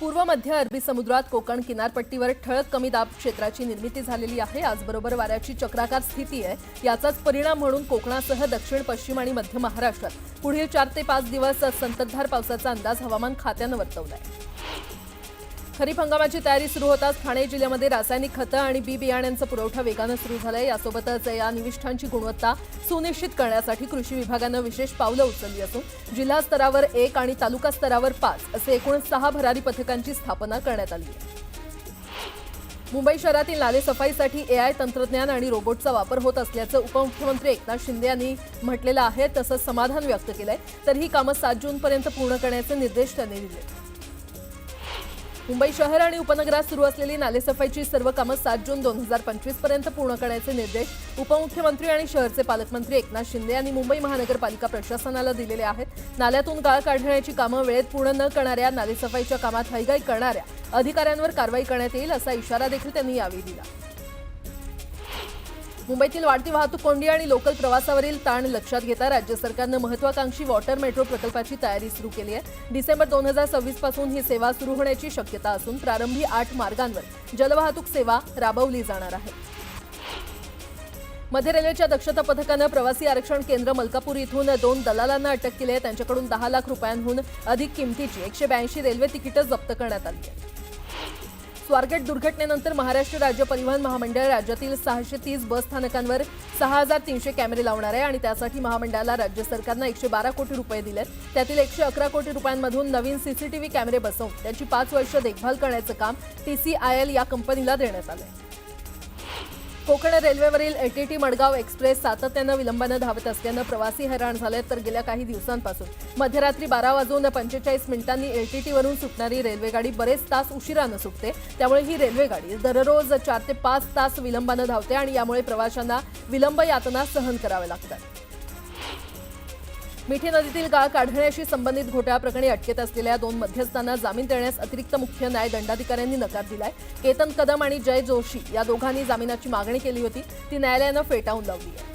पूर्व मध्य अरबी समुद्रात कोकण किनारपट्टीवर ठळक कमी दाब क्षेत्राची निर्मिती झालेली आहे। याचबरोबर वाऱ्याची चक्राकार स्थिती आहे। याचाच परिणाम म्हणून कोकणासह दक्षिण पश्चिम आणि मध्य महाराष्ट्रात पुढील 4 ते 5 दिवस संततधार पावसाचा अंदाज हवामान खात्याने वर्तवला आहे। खरीप हंगामाची तयारी सुरू होताच ठाणे जिल्ह्यामध्ये रासायनिक खतं आणि बी बियाण्यांचा पुरवठा वेगाने सुरू झालाय। यासोबतच या निविष्ठांची गुणवत्ता सुनिश्चित करण्यासाठी कृषी विभागाने विशेष पावलं उचलली असून जिल्हा स्तरावर 1 आणि तालुका स्तरावर 5 असे एकूण 6 भरारी पथकांची स्थापना करण्यात आली आहे। मुंबई शहरातील नाले सफाईसाठी एआय तंत्रज्ञान आणि रोबोटचा वापर होत असल्याचं उपमुख्यमंत्री एकनाथ शिंदे यांनी म्हटलेलं आहे। तसंच समाधान व्यक्त केलंय। तर ही कामं 7 जूनपर्यंत पूर्ण करण्याचे निर्देश त्यांनी दिले। मुंबई शहर आणि उपनगरात सुरू असलेली नालेसफाईची सर्व कामं 7 जून 2025 पर्यंत पूर्ण करण्याचे निर्देश उपमुख्यमंत्री आणि शहरचे पालकमंत्री एकनाथ शिंदे यांनी मुंबई महानगरपालिका प्रशासनाला दिलेले आहेत। नाल्यातून गाळ काढण्याची कामं वेळेत पूर्ण न करणाऱ्या नालेसफाईच्या कामात हयगय करणाऱ्या अधिकाऱ्यांवर कारवाई करण्यात येईल असा इशारा देखील त्यांनी यावेळी दिला। मुंबईतील वाढती वाहतूक कोंडी आणि लोकल प्रवासावरील ताण लक्षात घेता राज्य सरकारने महत्त्वाकांक्षी वॉटर मेट्रो प्रकल्पाची तयारी सुरू केली आहे। डिसेंबर 2026 पासून ही सेवा सुरू होण्याची शक्यता असून प्रारंभी 8 मार्गांवर जलवाहतूक सेवा राबवली जाणार आहे। मध्य रेल्वेच्या दक्षता पथकाने प्रवासी आरक्षण केंद्र मलकापूर इथून 2 दलालांना अटक केली आहे। त्यांच्याकडून 10 लाख रुपयांहून अधिक किमतीची 182 रेल्वे तिकीटं जप्त करण्यात आली आहेत। स्वारगेट दुर्घटनेनंतर महाराष्ट्र राज्य परिवहन महामंडळ राज्यातील 630 बस स्थानकांवर 6300 कॅमेरे लावणार आहे आणि त्यासाठी महामंडळाला राज्य सरकारने 112 कोटी रुपये दिलेत। त्यातील 111 कोटी रुपयांमधून नवीन सीसीटीव्ही कॅमेरे बसवून त्याची 5 वर्ष देखभाल करण्याचे काम TCIL या कंपनीला देण्यात आले। कोकण रेल्वेवरील एटीटी मडगाव एक्सप्रेस सातत्याने विलंबाने धावत असल्याने प्रवासी हैराण झालेत। तर गेल्या काही दिवसांपासून मध्यरात्री 12:45 एटीटीवरून सुटणारी रेल्वेगाडी बरेच तास उशिराने सुटते। त्यामुळे ही रेल्वेगाडी दररोज 4 ते 5 तास विलंबाने धावते आणि यामुळे प्रवाशांना विलंब यातना सहन कराव्या लागतात। मिठी नदीतील गाळ काढण्याशी संबंधित घोटाळ्याप्रकरणी अटकेत असलेल्या 2 मध्यस्थांना जामीन देण्यास अतिरिक्त मुख्य न्याय दंडाधिकाऱ्यांनी नकार दिलाय। केतन कदम आणि जय जोशी या दोघांनी जामिनाची मागणी केली होती, ती न्यायालयाने फेटाळून लावली आहे।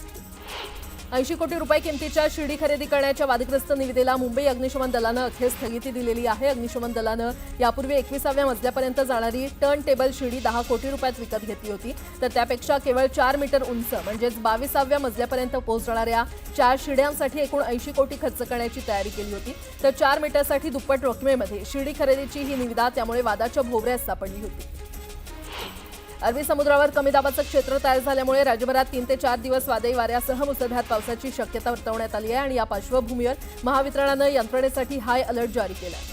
80 कोटी रुपये किमतीच्या शिडी खरेदी करण्याच्या वादग्रस्त निविदेला मुंबई अग्निशमन दलाने अखेर स्थगिती दिलेली आहे। अग्निशमन दलाने यापूर्वी 21व्या मजल्यापर्यंत जाणारी टर्न टेबल शिडी 10 कोटी रुपयात विकत घेतली होती। तर त्यापेक्षा केवळ 4 मीटर उंच म्हणजेच 22व्या मजल्यापर्यंत पोहोचणाऱ्या 4 शिड्यांसाठी एकूण 80 कोटी खर्च करण्याची तयारी केली होती। तर 4 मीटरसाठी दुप्पट रकमेमध्ये शिडी खरेदीची ही निविदा त्यामुळे वादाच्या भोवऱ्यात सापडली होती। अरबी समुद्रावर कमी दाबाचं क्षेत्र तयार झाल्यामुळे राज्यभरात 3 ते 4 दिवस वादळी वाऱ्यासह मुसळधार पावसाची शक्यता वर्तवण्यात आली आहे आणि या पार्श्वभूमीवर महावितरणाने यंत्रणेसाठी हाय अलर्ट जारी केला आहे।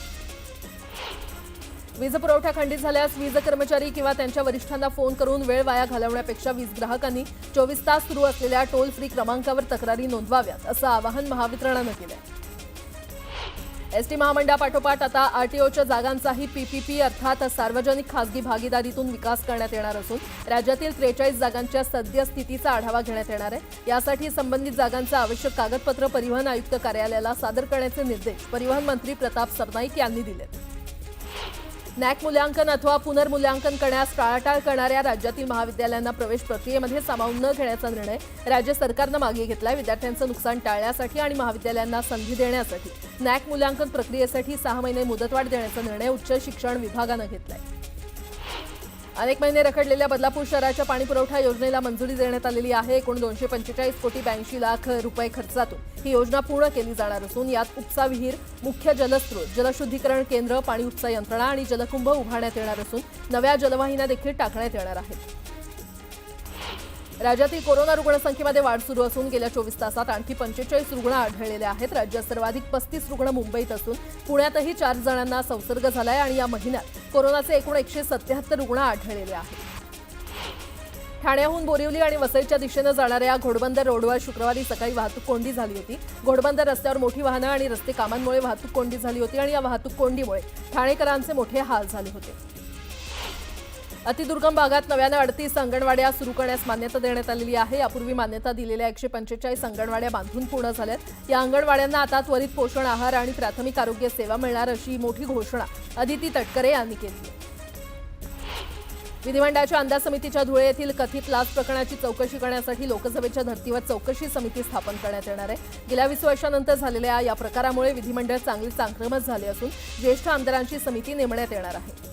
वीज पुरवठा खंडित झाल्यास वीज कर्मचारी किंवा त्यांच्या वरिष्ठांना फोन करून वेळ वाया घालवण्यापेक्षा वीज ग्राहकांनी 24 तास सुरू असलेल्या टोल फ्री क्रमांकावर तक्रारी नोंदवाव्यात असं आवाहन महावितरणाने केलं आहे। एसटी महामंडळापाठोपाठ आता आरटीओच्या जागांचाही पीपीपी अर्थात सार्वजनिक खासगी भागीदारीतून विकास करण्यात येणार असून राज्यातील 43 जागांच्या सद्यस्थितीचा आढावा घेण्यात येणार आहे। यासाठी संबंधित जागांचा आवश्यक कागदपत्र परिवहन आयुक्त कार्यालयाला सादर करण्याचे निर्देश परिवहन मंत्री प्रताप सरनाईक यांनी दिलेत। नॅक मूल्यांकन अथवा पुनर्मूल्यांकन करण्यास टाळाटाळ करणाऱ्या राज्यातील महाविद्यालयांना प्रवेश प्रक्रियेमध्ये सामावून न घेण्याचा निर्णय राज्य सरकारने मागे घेतलाय। विद्यार्थ्यांचं नुकसान टाळण्यासाठी आणि महाविद्यालयांना संधी देण्यासाठी नॅक मूल्यांकन प्रक्रियेसाठी 6 महिने मुदतवाढ देण्याचा निर्णय उच्च शिक्षण विभागाने घेतलाय। अनेक महिने रखडलेल्या बदलापूर शहराच्या पाणीपुरवठा योजनेला मंजुरी देण्यात आलेली आहे। एकूण 245 कोटी 82 लाख रुपये खर्चातून ही योजना पूर्ण केली जाणार असून यात उपसा विहीर, मुख्य जलस्रोत, जलशुद्धीकरण केंद्र, पाणी उपसा यंत्रणा आणि जलकुंभ उभारण्यात येणार असून नव्या जलवाहिन्या देखील टाकण्यात येणार आहेत। राज्यातील कोरोना रुग्णसंख्येमध्ये वाढ सुरू असून गेल्या 24 तासात आणखी 45 रुग्ण आढळलेले आहेत। राज्यात सर्वाधिक 35 रुग्ण मुंबईत असून पुण्यातही 4 जणांना संसर्ग झालाय आणि या महिन्यात कोरोनाचे एकूण 177 रुग्ण आढळलेले आहेत। ठाण्याहून बोरिवली आणि वसईच्या दिशेने जाणाऱ्या घोडबंदर रोडवर शुक्रवारी सकाळी वाहतूक कोंडी झाली होती। घोडबंदर रस्त्यावर मोठी वाहनं आणि रस्ते कामांमुळे वाहतूक कोंडी झाली होती आणि या वाहतूक कोंडीमुळे ठाणेकरांचे मोठे हाल झाले होते। अतिदुर्गम भागात नव्याने 38 अंगणवाड्या सुरू करण्यास मान्यता देण्यात आलेली आहे। यापूर्वी मान्यता दिलेल्या 145 अंगणवाड्या बांधून पूर्ण झाल्यात। या अंगणवाड्यांना आता त्वरित पोषण आहार आणि प्राथमिक आरोग्य सेवा मिळणार अशी मोठी घोषणा अदिती तटकरे यांनी केली आहे। विधिमंडळाच्या अंदाज समितीच्या धुळे येथील कथित लाच प्रकरणाची चौकशी करण्यासाठी लोकसभेच्या धर्तीवर चौकशी समिती स्थापन करण्यात येणार आहे। गेल्या 20 वर्षांनंतर झालेल्या या प्रकारामुळे विधिमंडळ चांगलीच आक्रमक झाले असून ज्येष्ठ आमदारांची समिती नेमण्यात येणार आहे।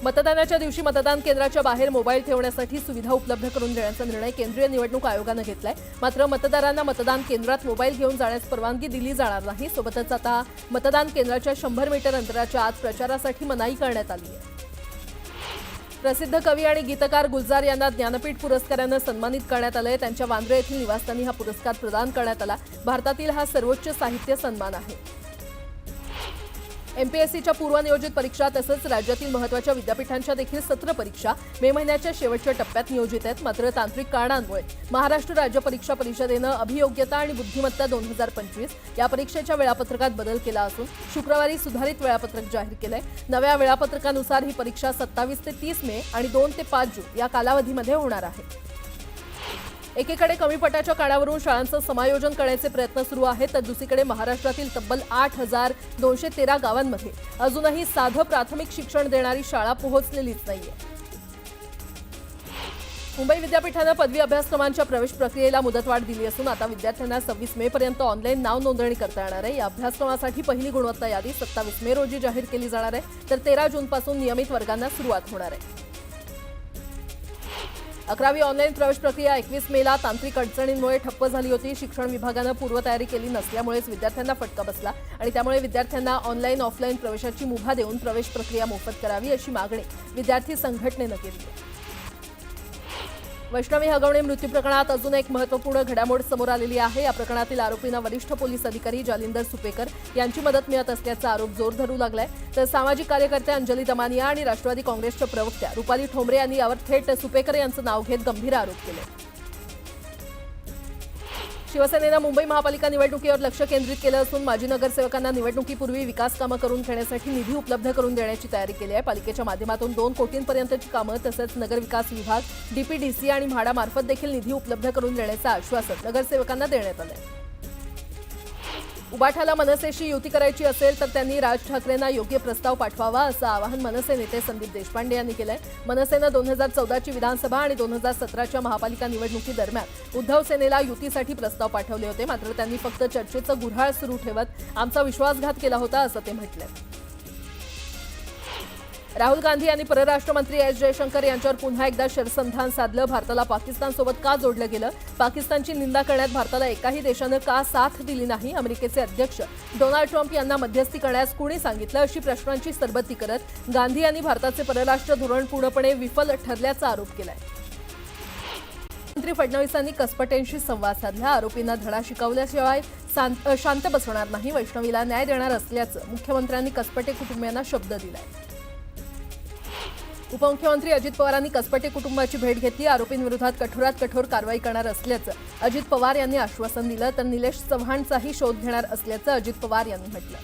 मतदानाच्या दिवशी मतदान केंद्राच्या बाहेर मोबाईल ठेवण्यासाठी सुविधा उपलब्ध करून देण्याचा निर्णय केंद्रीय निवडणूक आयोगाने घेतलाय। मात्र मतदारांना मतदान केंद्रात मोबाईल घेऊन जाण्यास परवानगी दिली जाणार नाही। सोबतच आता मतदान केंद्राच्या 100 मीटर अंतराच्या आत प्रचारासाठी मनाई करण्यात आली आहे। प्रसिद्ध कवी आणि गीतकार गुलजार यांना ज्ञानपीठ पुरस्काराने सन्मानित करण्यात आले। त्यांच्या वांद्रे येथील निवासस्थानी हा पुरस्कार प्रदान करण्यात आला। भारतातील हा सर्वोच्च साहित्य सन्मान आहे। एमपीएससीच्या पूर्वनियोजित परीक्षा तसंच राज्यातील महत्त्वाच्या विद्यापीठांच्या देखील सत्र परीक्षा मे महिन्याच्या शेवटच्या टप्प्यात नियोजित आहेत। मात्र तांत्रिक कारणांमुळे महाराष्ट्र राज्य परीक्षा परिषदेनं अभियोग्यता आणि बुद्धिमत्ता 2025 या परीक्षेच्या वेळापत्रकात बदल केला असून शुक्रवारी सुधारित वेळापत्रक जाहीर केलंय। नव्या वेळापत्रकानुसार ही परीक्षा 27 ते 30 मे आणि 2 ते 5 जून या कालावधीमध्ये होणार आहे। एकीकडे कमी पटाच्या काळावरून शाळांचं समायोजन करण्याचे प्रयत्न सुरू आहेत, तर दुसरीकडे महाराष्ट्रातील तब्बल 8,213 गावांमध्ये अजूनही साधं प्राथमिक शिक्षण देणारी शाळा पोहोचलेलीच नाहीये। मुंबई विद्यापीठानं पदवी अभ्यासक्रमांच्या प्रवेश प्रक्रियेला मुदतवाढ दिली असून आता विद्यार्थ्यांना 26 मे पर्यंत ऑनलाईन नाव नोंदणी करता येणार आहे। या अभ्यासक्रमासाठी पहिली गुणवत्ता यादी 27 मे रोजी जाहीर केली जाणार आहे, तर 13 जूनपासून नियमित वर्गांना सुरुवात होणार आहे। 11वी ऑनलाईन प्रवेश प्रक्रिया 21 मेला तांत्रिक अडचणींमुळे ठप्प झाली होती। शिक्षण विभागानं पूर्वतयारी केली नसल्यामुळेच विद्यार्थ्यांना फटका बसला आणि त्यामुळे विद्यार्थ्यांना ऑनलाईन ऑफलाईन प्रवेशाची मुभा देऊन प्रवेश प्रक्रिया मोफत करावी अशी मागणी विद्यार्थी संघटनेनं केली आहे। वैष्णवी हगवणे मृत्यू प्रकरणात अजून एक महत्त्वपूर्ण घडामोड समोर आलेली आहे। या प्रकरणातील आरोपींना वरिष्ठ पोलीस अधिकारी जालिंदर सुपेकर यांची मदत मिळत असल्याचा आरोप जोर धरू लागलाय, तर सामाजिक कार्यकर्त्या अंजली दमानिया आणि राष्ट्रवादी काँग्रेसच्या प्रवक्त्या रुपाली ठोंबरे यांनी यावर थेट सुपेकर यांचं नाव घेत गंभीर आरोप केले। शिवसेनेनं मुंबई महापालिका निवडणुकीवर लक्ष केंद्रित केलं असून माजी नगरसेवकांना निवडणुकीपूर्वी विकास कामं करून घेण्यासाठी निधी उपलब्ध करून देण्याची तयारी केली आहे। पालिकेच्या माध्यमातून 2 कोटींपर्यंतची कामं तसंच नगरविकास विभाग, डीपीडीसी आणि म्हाडामार्फत देखील निधी उपलब्ध करून देण्याचं आश्वासन नगरसेवकांना देण्यात आलं आहे। उबाठाला मनसेशी युती करायची असेल तर त्यांनी राज ठाकरेंना योग्य प्रस्ताव पाठवावा असं आवाहन मनसे नेते संदीप देशपांडे यांनी केलंय। मनसेनं 2014ची विधानसभा आणि 2017च्या महापालिका निवडणुकीदरम्यान उद्धव सेनेला युतीसाठी प्रस्ताव पाठवले होते, मात्र त्यांनी फक्त चर्चेचं गुऱ्हाळ सुरू ठेवत आमचा विश्वासघात केला होता असं ते म्हटलंय। राहुल गांधी यांनी परराष्ट्र मंत्री एस जयशंकर यांच्यावर पुन्हा एकदा शरसंधान साधलं। भारताला पाकिस्तानसोबत का जोडलं गेलं, पाकिस्तानची निंदा करण्यात भारताला एकाही देशानं का साथ दिली नाही, अमेरिकेचे अध्यक्ष डोनाल्ड ट्रम्प यांना मध्यस्थी करण्यास कुणी सांगितलं, अशी प्रश्नांची सरबत्ती करत गांधी यांनी भारताचे परराष्ट्र धोरण पूर्णपणे विफल ठरल्याचा आरोप केलाय। मुख्यमंत्री फडणवीसांनी कसपटेंशी संवाद साधला। आरोपींना धडा शिकवल्याशिवाय शांत बसणार नाही, वैष्णवीला न्याय देणार असल्याचं मुख्यमंत्र्यांनी कसपटे कुटुंबियांना शब्द दिलाय। उपमुख्यमंत्री अजित पवारांनी कसपटे कुटुंबाची भेट घेतली। आरोपींविरोधात कठोरात कठोर कारवाई करणार असल्याचं अजित पवार यांनी आश्वासन दिलं, तर निलेश चव्हाणचाही शोध घेणार असल्याचं अजित पवार यांनी म्हटलं।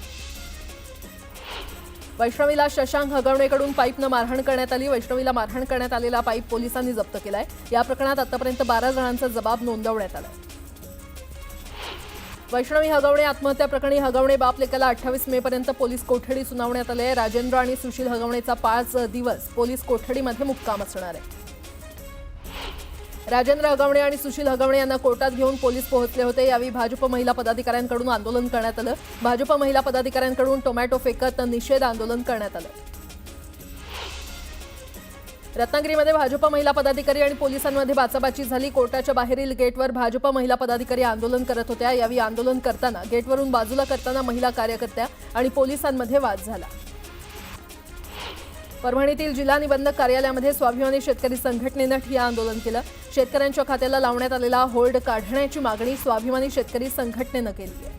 वैष्णवीला शशांक हगवणेकडून पाईपनं मारहाण करण्यात आली। वैष्णवीला मारहाण करण्यात आलेला पाईप पोलिसांनी जप्त केलाय। या प्रकरणात आतापर्यंत 12 जणांचा जबाब नोंदवण्यात आलाय। वैष्णवी हगवणे आत्महत्या प्रकरणी हगवणे बाप लेकाला 28 मे पर्यंत पोलीस कोठडी सुनावण्यात आली आहे। राजेंद्र आणि सुशील हगवणेचा 5 दिवस पोलीस कोठडीमध्ये मुक्काम असणार आहे। राजेंद्र हगवणे आणि सुशील हगवणे यांना कोर्टात घेऊन पोलीस पोहोचले होते। यावेळी भाजप महिला पदाधिकाऱ्यांकडून आंदोलन करण्यात आलं। भाजप महिला पदाधिकाऱ्यांकडून टोमॅटो फेकत निषेध आंदोलन करण्यात आलं। रत्नागिरीमध्ये भाजप महिला पदाधिकारी आणि पोलिसांमध्ये बाचाबाची झाली। कोर्टाच्या बाहेरील गेटवर भाजप महिला पदाधिकारी आंदोलन करत होत्या। यावेळी आंदोलन करताना गेटवरून बाजूला करताना महिला कार्यकर्त्या आणि पोलिसांमध्ये वाद झाला। परभणीतील जिल्हा निबंधक कार्यालयामध्ये स्वाभिमानी शेतकरी संघटनेनं ठिय्या आंदोलन केलं। शेतकऱ्यांच्या खात्याला लावण्यात आलेला होल्ड काढण्याची मागणी स्वाभिमानी शेतकरी संघटनेनं केली आहे।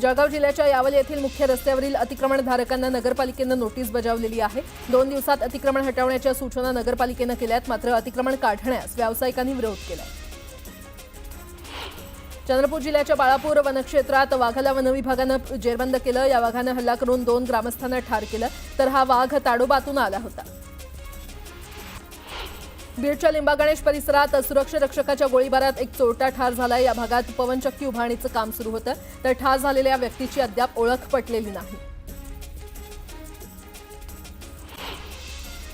जळगाव जिल्ह्याच्या यावल येथील मुख्य रस्त्यावरील अतिक्रमणधारकांना नगरपालिकेनं नोटीस बजावलेली आहे। 2 दिवसात अतिक्रमण हटवण्याच्या सूचना नगरपालिकेनं केल्यात, मात्र अतिक्रमण काढण्यास व्यावसायिकांनी विरोध केला। चंद्रपूर जिल्ह्याच्या बाळापूर वनक्षेत्रात वाघाला वनविभागानं जेरबंद केलं। या वाघानं हल्ला करून 2 ग्रामस्थांना ठार केलं, तर हा वाघ ताडोबातून आला होता। बीडच्या लिंबागणेश परिसरात सुरक्षा रक्षकाच्या गोळीबारात एक चोरटा ठार झाला। या भागात पवनचक्की उभारणीचं काम सुरू होतं, तर ठार झालेल्या व्यक्तीची अद्याप ओळख पटलेली नाही।